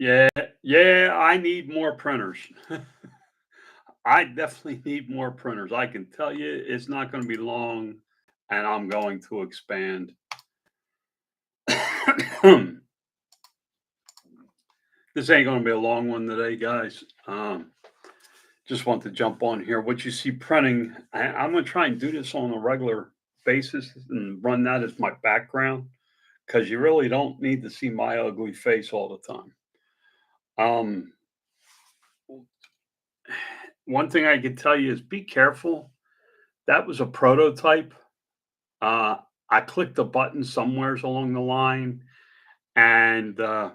Yeah, yeah, I need more printers. I definitely need more printers. I can tell you it's not going to be long and I'm going to expand. This ain't going to be a long one today, guys. Just want to jump on here. What you see printing, I'm going to try and do this on a regular basis and run that as my background because you really don't need to see my ugly face all the time. Um, One thing I can tell you is be careful. That was a prototype. Uh, I clicked a button somewheres along the line, and to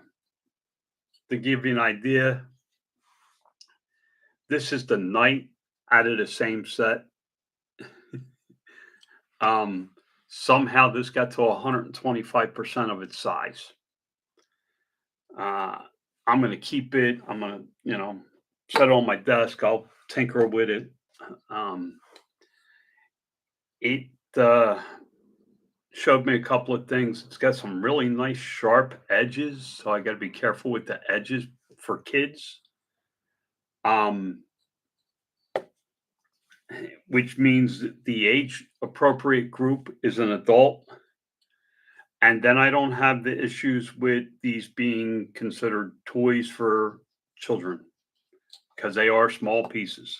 give you an idea, this is the night out of the same set. Um, Somehow this got to 125% of its size. Uh, I'm going to keep it. I'm going to, set it on my desk. I'll tinker with it. Um, it showed me a couple of things. It's got some really nice sharp edges, so I got to be careful with the edges for kids. Um, which means that the age appropriate group is an adult. And then I don't have the issues with these being considered toys for children because they are small pieces.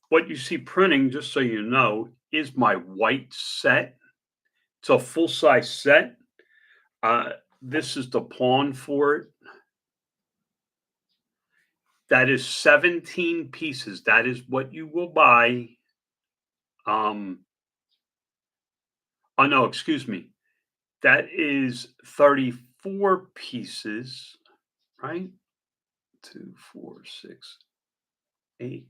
What you see printing, just so you know, is my white set. It's a full size set. Uh, this is the pawn for it. That is 17 pieces. That is what you will buy. Um, oh no, excuse me. That is 34 pieces, right? Two, four, six, eight.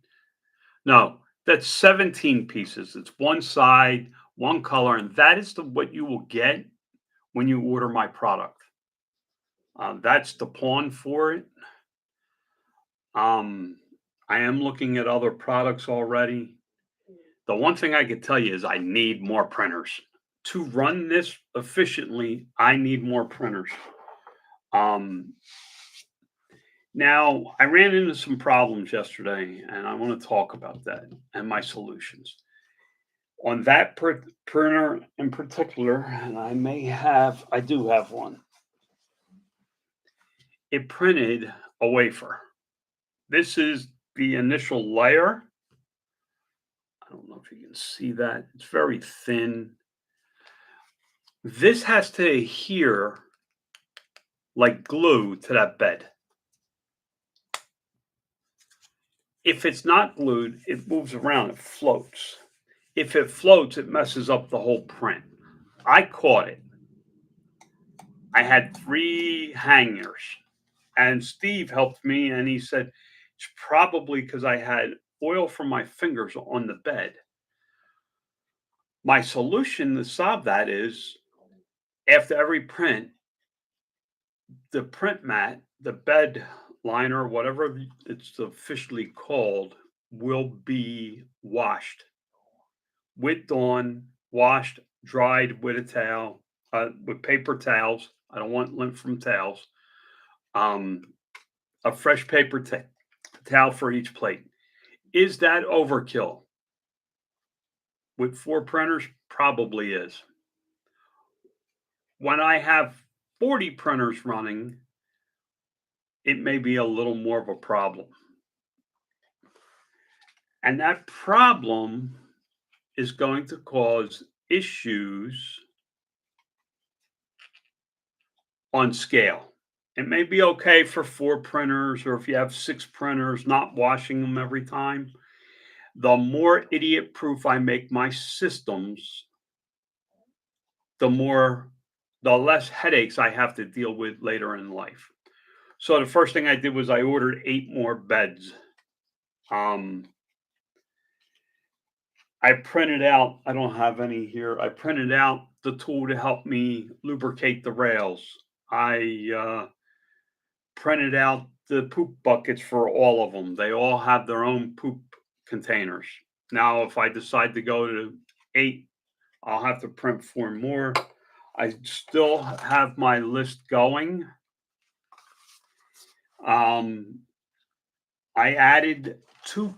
No, that's 17 pieces. It's one side, one color, and that is what you will get when you order my product. That's the pawn for it. Um, I am looking at other products already. The one thing I can tell you is I need more printers. To run this efficiently, I need more printers. Um, Now, I ran into some problems yesterday, and I want to talk about that and my solutions. On that printer in particular, and I do have one, it printed a wafer. This is the initial layer. I don't know if you can see that. It's very thin. This has to adhere like glue to that bed. If it's not glued, it moves around, it floats. If it floats, it messes up the whole print. I caught it. I had three hangers, and Steve helped me, and he said it's probably because I had oil from my fingers on the bed. My solution to solve that is after every print, the print mat, the bed liner, whatever it's officially called, will be washed with Dawn, washed, dried with a towel, with paper towels. I don't want lint from towels. Um, a fresh paper towel for each plate. Is that overkill? With four printers, probably is. When I have 40 printers running, it may be a little more of a problem. And that problem is going to cause issues on scale. It may be okay for four printers or if you have six printers, not washing them every time. The more idiot proof I make my systems, the less headaches I have to deal with later in life. So the first thing I did was I ordered 8 more beds. Um, I printed out, I don't have any here. I printed out the tool to help me lubricate the rails. I printed out the poop buckets for all of them. They all have their own poop containers. Now, if I decide to go to 8, I'll have to print 4 more. I still have my list going. Um, I added 2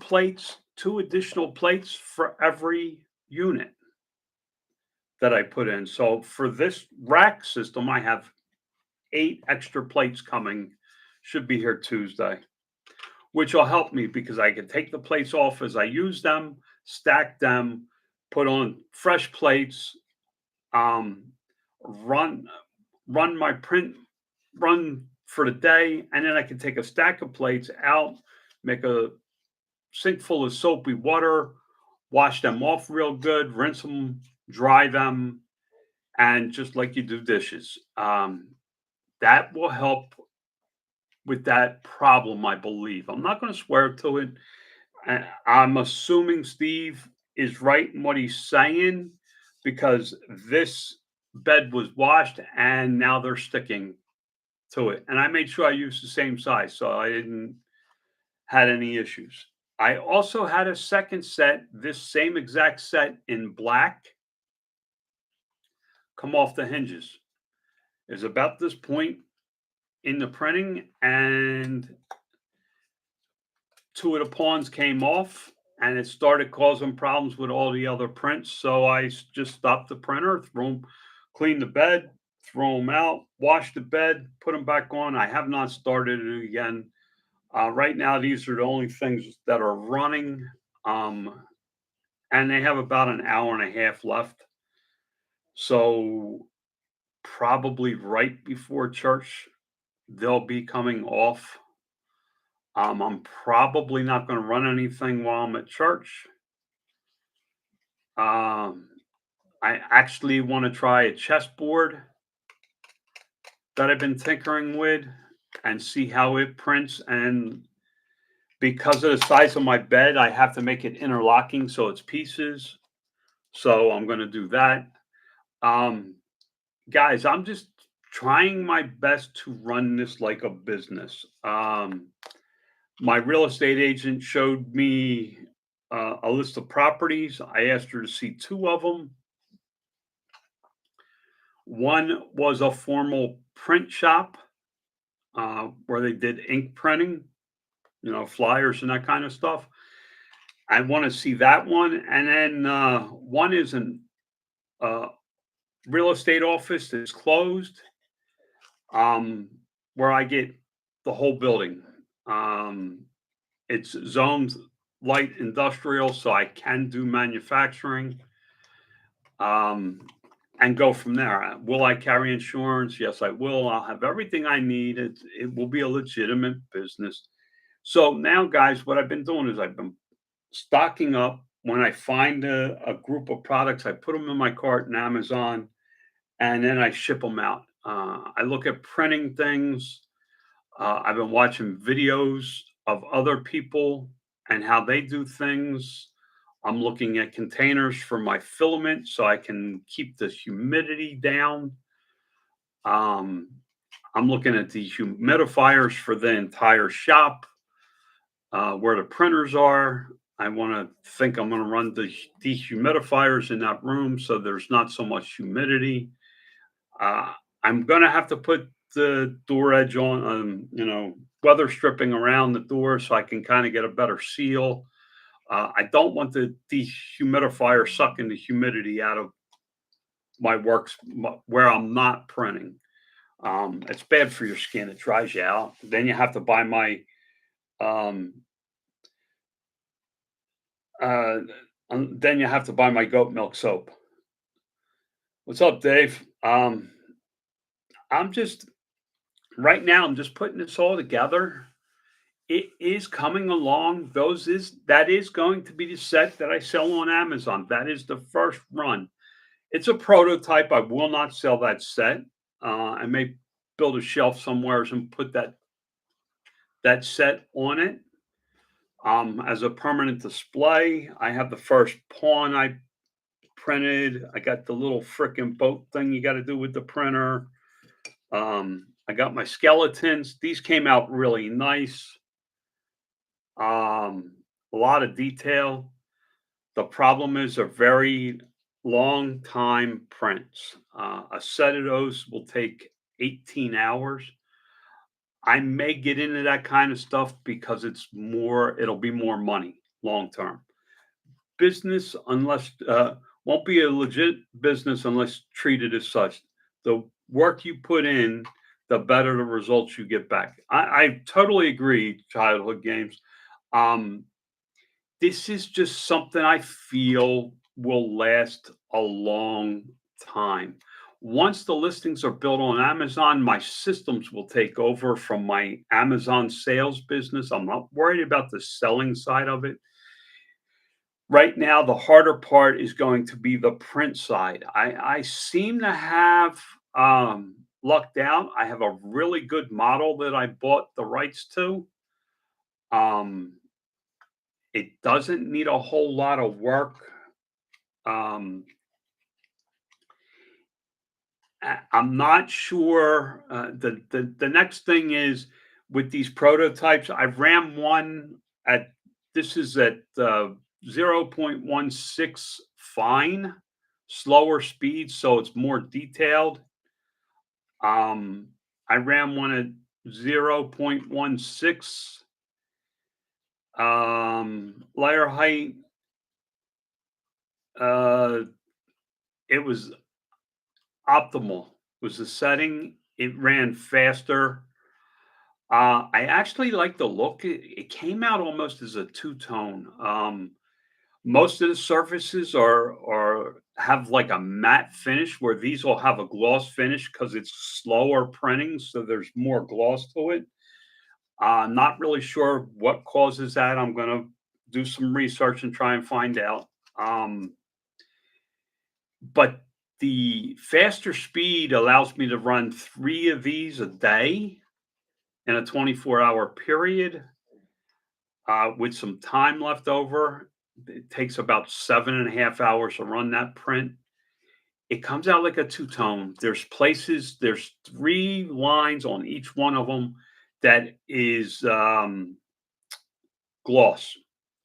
additional plates for every unit that I put in. So for this rack system, I have 8 extra plates coming. Should be here Tuesday, which will help me because I can take the plates off as I use them, stack them, put on fresh plates, um, run run my print run for the day, and then I can take a stack of plates out, make a sink full of soapy water, wash them off real good, rinse them, dry them, and just like you do dishes. That will help with that problem, I believe. I'm not going to swear to it. I'm assuming Steve is right in what he's saying because this bed was washed and now they're sticking to it. And I made sure I used the same size so I didn't had any issues. I also had a second set, this same exact set in black, come off the hinges. Is about this point in the printing, and 2 of the pawns came off, and it started causing problems with all the other prints. So just stopped the printer, throw 'em, clean the bed, throw them out, wash the bed, put them back on. I have not started it again. Right now, these are the only things that are running. Um, and they have about an hour and a half left. So probably right before church, they'll be coming off. I'm probably not going to run anything while I'm at church. Um, I actually want to try a chessboard that I've been tinkering with and see how it prints. And because of the size of my bed, I have to make it interlocking so it's pieces. So I'm going to do that. Um, Guys, I'm just trying my best to run this like a business. My real estate agent showed me a list of properties. I asked her to see 2 of them. One was a formal print shop where they did ink printing, flyers and that kind of stuff. I want to see that one. And then one is an uh, real estate office that's closed, um, where I get the whole building. Um, it's zoned light industrial, so I can do manufacturing, um, and go from there. Will I carry insurance? Yes, I will. I'll have everything I need. It will be a legitimate business. So now, guys, what I've been doing is I've been stocking up. When I find a group of products, I put them in my cart in Amazon, and then I ship them out. I look at printing things. I've been watching videos of other people and how they do things. I'm looking at containers for my filament so I can keep the humidity down. Um, I'm looking at the humidifiers for the entire shop, where the printers are. I want to think I'm going to run the dehumidifiers in that room so there's not so much humidity. Uh, I'm gonna have to put the door edge on, weather stripping around the door so I can kind of get a better seal. I don't want the dehumidifier sucking the humidity out of my works where I'm not printing. It's bad for your skin; it dries you out. Then you have to buy my um, uh, then you have to buy my goat milk soap. What's up, Dave? I'm just right now. I'm just putting this all together. It is coming along. Those is that is going to be the set that I sell on Amazon. That is the first run. It's a prototype. I will not sell that set. I may build a shelf somewhere and put that set on it as a permanent display. I have the first pawn I printed. I got the little frickin' boat thing you got to do with the printer. I got my skeletons. These came out really nice. A lot of detail. The problem is they're very long time prints. A set of those will take 18 hours. I may get into that kind of stuff because it'll be more money long term. Business, unless won't be a legit business unless treated as such. The work you put in, the better the results you get back. I totally agree, childhood games. Um, this is just something I feel will last a long time. Once the listings are built on Amazon, my systems will take over from my Amazon sales business. I'm not worried about the selling side of it. Right now, the harder part is going to be the print side. I seem to have lucked out. I have a really good model that I bought the rights to. Um, it doesn't need a whole lot of work. Um, I'm not sure. The next thing is with these prototypes. I ran one at this is at 0.16 fine, slower speed, so it's more detailed. Um, I ran one at 0.16 layer height. Uh, it was optimal. Was the setting? It ran faster. I actually like the look. It came out almost as a two tone. Most of the surfaces are have like a matte finish, where these will have a gloss finish because it's slower printing, so there's more gloss to it. Not really sure what causes that. I'm gonna do some research and try and find out. But the faster speed allows me to run 3 of these a day in a 24-hour period, with some time left over. It takes about 7.5 hours to run that print. It comes out like a two-tone. There's 3 lines on each one of them that is, gloss,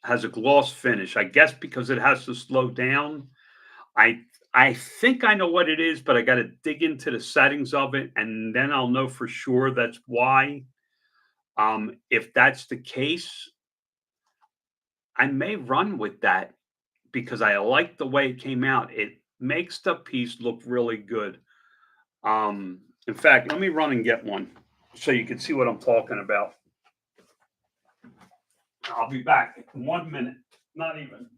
has a gloss finish. I guess because it has to slow down. I I think I know what it is, but I gotta dig into the settings of it, and then I'll know for sure that's why. If that's the case, I may run with that because I like the way it came out. It makes the piece look really good. In fact, let me run and get one so you can see what I'm talking about. I'll be back in 1 minute. Not even.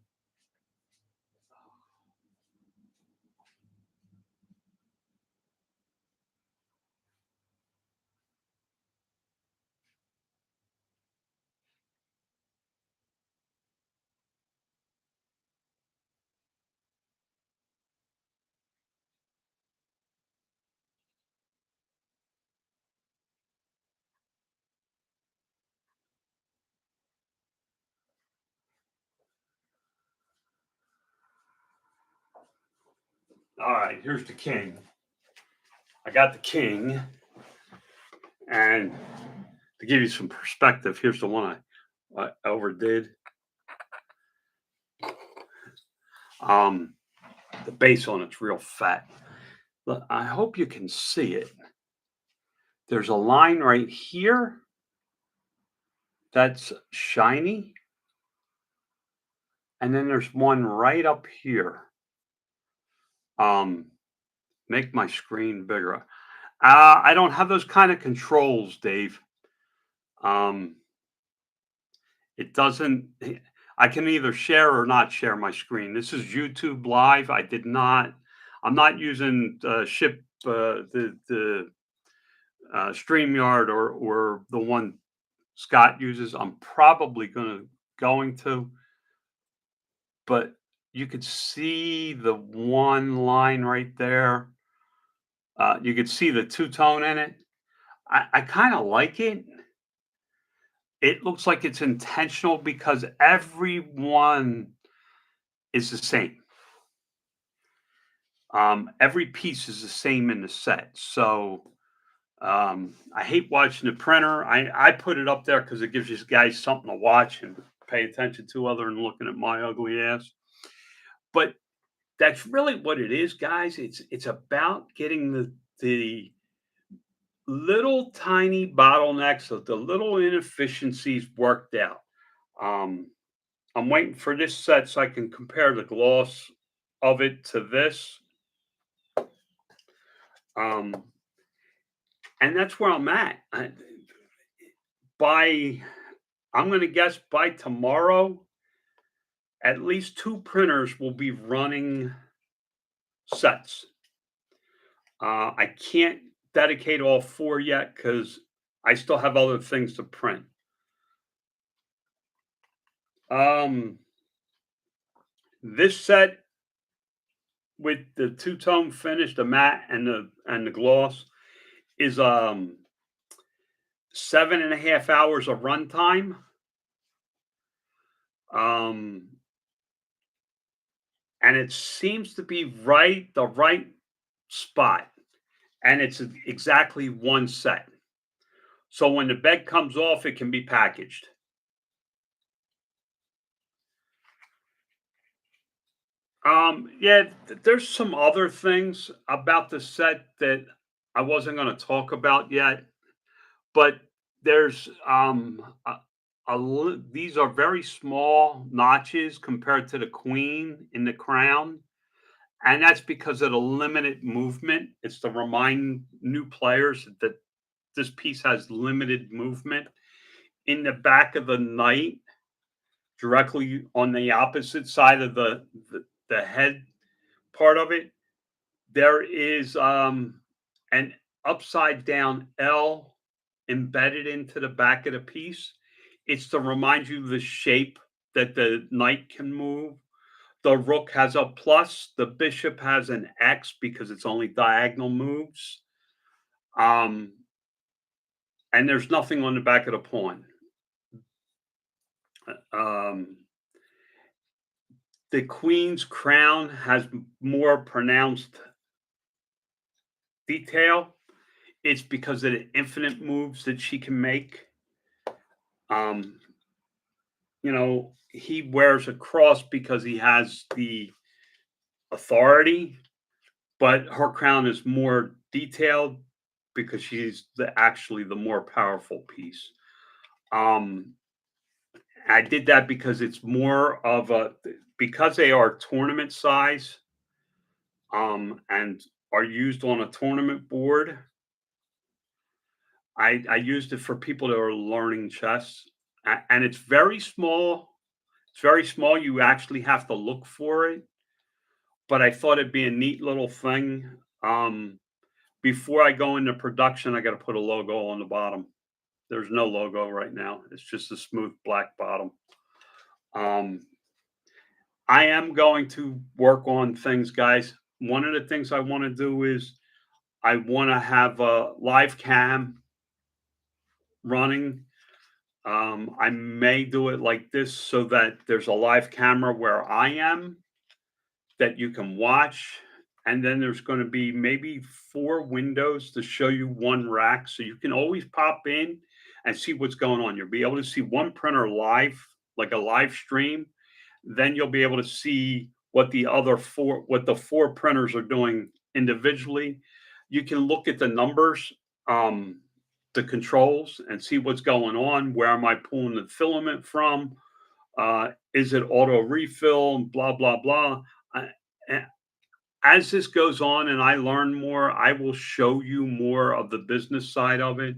All right, here's the king. I got the king, and to give you some perspective, here's the one I overdid. Um, the base on it's real fat. Look, I hope you can see it. There's a line right here that's shiny, and then there's one right up here. Um, make my screen bigger. I don't have those kind of controls, Dave. Um, it doesn't. I can either share or not share my screen. This is YouTube Live. I did not. I'm not using ship the Streamyard or the one Scott uses. I'm probably going to, but you could see the one line right there. You could see the two tone in it. I kind of like it. It looks like it's intentional because every one is the same. Every piece is the same in the set. So I hate watching the printer. I put it up there because it gives you guys something to watch and pay attention to other than looking at my ugly ass. But that's really what it is, guys. It's about getting the little tiny bottlenecks of the little inefficiencies worked out. Um, I'm waiting for this set so I can compare the gloss of it to this. Um, and that's where I'm at. By I'm going to guess by tomorrow, at least two printers will be running sets. I can't dedicate all four yet because I still have other things to print. Um, this set with the two-tone finish, the matte and the gloss, is 7.5 hours of runtime. Um, and it seems to be the right spot, and it's exactly one set. So when the bed comes off, it can be packaged. Yeah, there's some other things about the set that I wasn't going to talk about yet, but there's these are very small notches compared to the queen in the crown, and that's because of the limited movement. It's to remind new players that this piece has limited movement. In the back of the knight, directly on the opposite side of the head part of it, there is an upside down L embedded into the back of the piece. It's to remind you the shape that the knight can move. The rook has a plus, the bishop has an X because it's only diagonal moves. Um, and there's nothing on the back of the pawn. Um, the queen's crown has more pronounced detail. It's because of the infinite moves that she can make. Um, he wears a cross because he has the authority, but her crown is more detailed because she's actually the more powerful piece. Um, I did that because it's more of a because they are tournament size, and are used on a tournament board. I used it for people that are learning chess, and it's very small. It's very small. You actually have to look for it, but I thought it'd be a neat little thing. Before I go into production, I got to put a logo on the bottom. There's no logo right now. It's just a smooth black bottom. Um, I am going to work on things, guys. One of the things I want to do is I want to have a live cam running. I may do it like this so that there's a live camera where I am that you can watch. And then there's going to be maybe four windows to show you one rack. So you can always pop in and see what's going on. You'll be able to see one printer live, like a live stream. Then you'll be able to see what the four printers are doing individually. You can look at the numbers, um, the controls, and see what's going on. Where am I pulling the filament from? Is it auto refill? Blah blah blah. I, as this goes on and I learn more, I will show you more of the business side of it.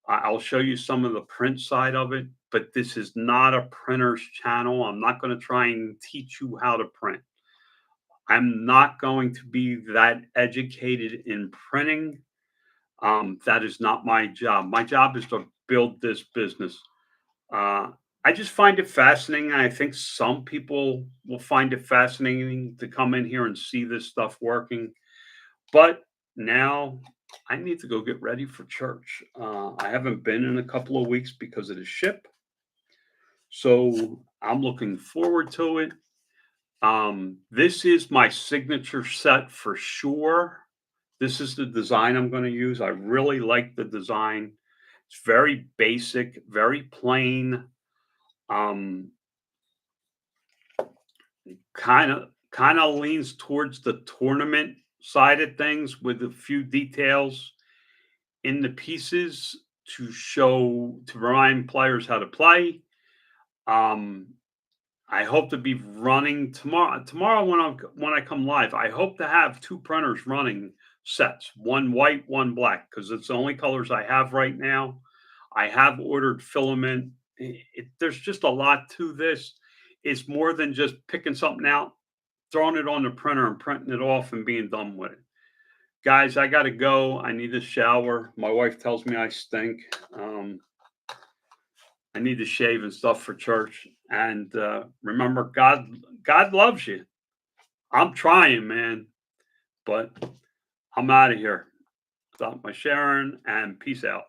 I'll show you some of the print side of it, but this is not a printer's channel. I'm not going to try and teach you how to print. I'm not going to be that educated in printing. That is not my job. My job is to build this business. Uh, I just find it fascinating. I think some people will find it fascinating to come in here and see this stuff working. But now I need to go get ready for church. I haven't been in a couple of weeks because of the ship. So I'm looking forward to it. This is my signature set for sure. This is the design I'm going to use. I really like the design. It's very basic, very plain. Um, kind of leans towards the tournament side of things with a few details. in the pieces to remind players how to play. Um, I hope to be running tomorrow. Tomorrow when I come live, I hope to have two printers running sets, one white, one black, because it's the only colors I have right now. I have ordered filament. There's just a lot to this. It's more than just picking something out, throwing it on the printer, and printing it off and being done with it. Guys, I got to go. I need a shower. My wife tells me I stink. I need to shave and stuff for church. And remember, God loves you. I'm trying, man, but I'm out of here. Stop my sharing and peace out.